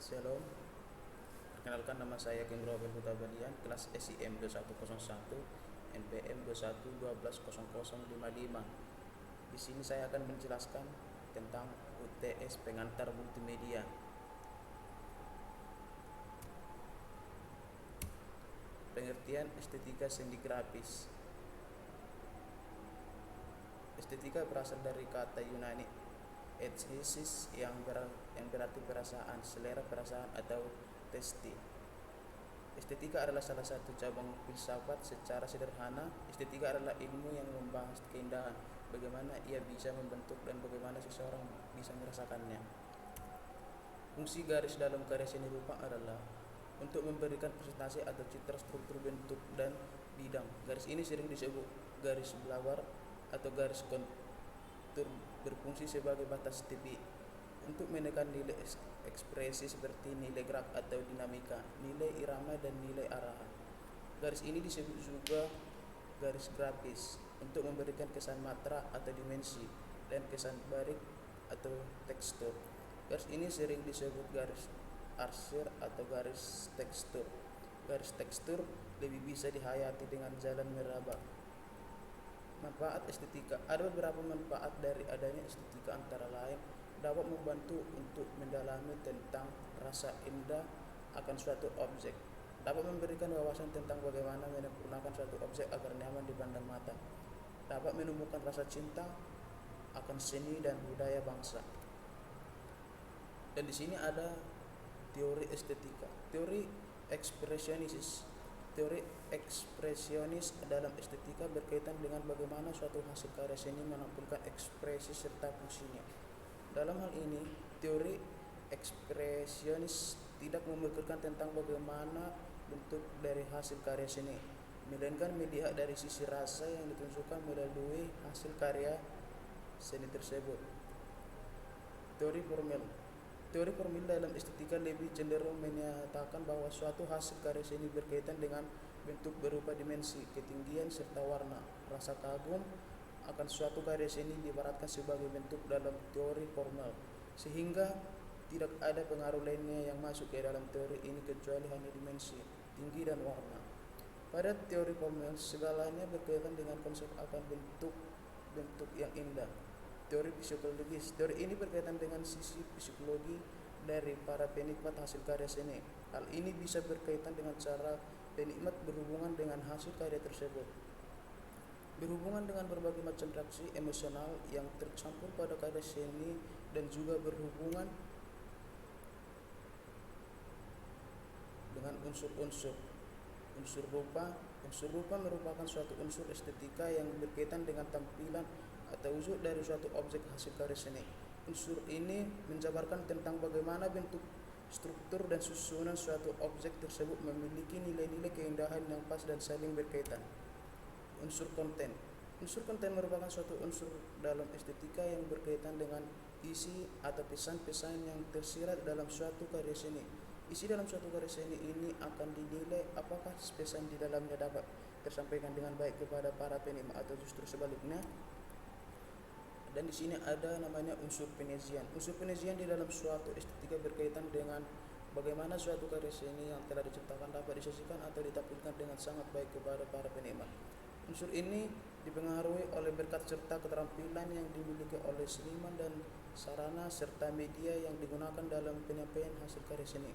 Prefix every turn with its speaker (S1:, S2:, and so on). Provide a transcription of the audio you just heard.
S1: Shalom, perkenalkan nama saya King Robert Huta Balian, kelas SIM 2101, NPM 21120055. Di sini saya akan menjelaskan tentang UTS pengantar multimedia. Pengertian estetika seni grafis. Estetika berasal dari kata Yunani aesthesis yang berarti perasaan, selera perasaan atau testi. Estetika adalah salah satu cabang filsafat. Secara sederhana, estetika adalah ilmu yang membahas keindahan, bagaimana ia bisa membentuk dan bagaimana seseorang bisa merasakannya. Fungsi garis dalam karya seni rupa adalah untuk memberikan presentasi atau citra struktur, bentuk, dan bidang. Garis ini sering disebut garis blawar atau garis kontur, berfungsi sebagai batas tepi untuk menekan nilai ekspresi seperti nilai gerak atau dinamika, nilai irama, dan nilai arahan. Garis ini disebut juga garis grafis untuk memberikan kesan matra atau dimensi dan kesan barik atau tekstur. Garis ini sering disebut garis arsir atau garis tekstur. Garis tekstur lebih bisa dihayati dengan jalan meraba. Manfaat estetika. Ada beberapa manfaat dari adanya estetika, antara lain dapat membantu untuk mendalami tentang rasa indah akan suatu objek, dapat memberikan wawasan tentang bagaimana menyempurnakan suatu objek agar nyaman dipandang mata, dapat menumbuhkan rasa cinta akan seni dan budaya bangsa. Dan di sini ada teori estetika. Teori ekspresionis. Teori ekspresionis dalam estetika berkaitan dengan bagaimana suatu hasil karya seni menampilkan ekspresi serta fungsinya. Dalam hal ini, teori ekspresionis tidak memikirkan tentang bagaimana bentuk dari hasil karya seni, melainkan melihat dari sisi rasa yang ditunjukkan melalui hasil karya seni tersebut. Teori formal. Teori formal dalam estetika lebih cenderung menyatakan bahwa suatu hasil karya seni berkaitan dengan bentuk berupa dimensi, ketinggian, serta warna. Rasa kagum akan suatu karya seni diibaratkan sebagai bentuk dalam teori formal, sehingga tidak ada pengaruh lainnya yang masuk ke dalam teori ini kecuali hanya dimensi, tinggi, dan warna. Pada teori formal, segalanya berkaitan dengan konsep akan bentuk yang indah. Teori psikologis. Teori ini berkaitan dengan sisi psikologi dari para penikmat hasil karya seni. Hal ini bisa berkaitan dengan cara penikmat berhubungan dengan hasil karya tersebut, berhubungan dengan berbagai macam reaksi emosional yang tercampur pada karya seni, dan juga berhubungan dengan unsur-unsur. Unsur rupa. Unsur rupa merupakan suatu unsur estetika yang berkaitan dengan tampilan atau wujud dari suatu objek hasil karya seni. Unsur ini menjabarkan tentang bagaimana bentuk, struktur, dan susunan suatu objek tersebut memiliki nilai-nilai keindahan yang pas dan saling berkaitan. Unsur konten. Unsur konten merupakan suatu unsur dalam estetika yang berkaitan dengan isi atau pesan-pesan yang tersirat dalam suatu karya seni. Isi dalam suatu karya seni ini akan dinilai apakah pesan di dalamnya dapat tersampaikan dengan baik kepada para penikmat atau justru sebaliknya. Dan di sini ada namanya unsur penyajian. Unsur penyajian di dalam suatu estetika berkaitan dengan bagaimana suatu karya seni yang telah diciptakan dapat disajikan atau ditampilkan dengan sangat baik kepada para penikmat. Unsur ini dipengaruhi oleh berkat serta keterampilan yang dimiliki oleh seniman dan sarana serta media yang digunakan dalam penyampaian hasil karya seni.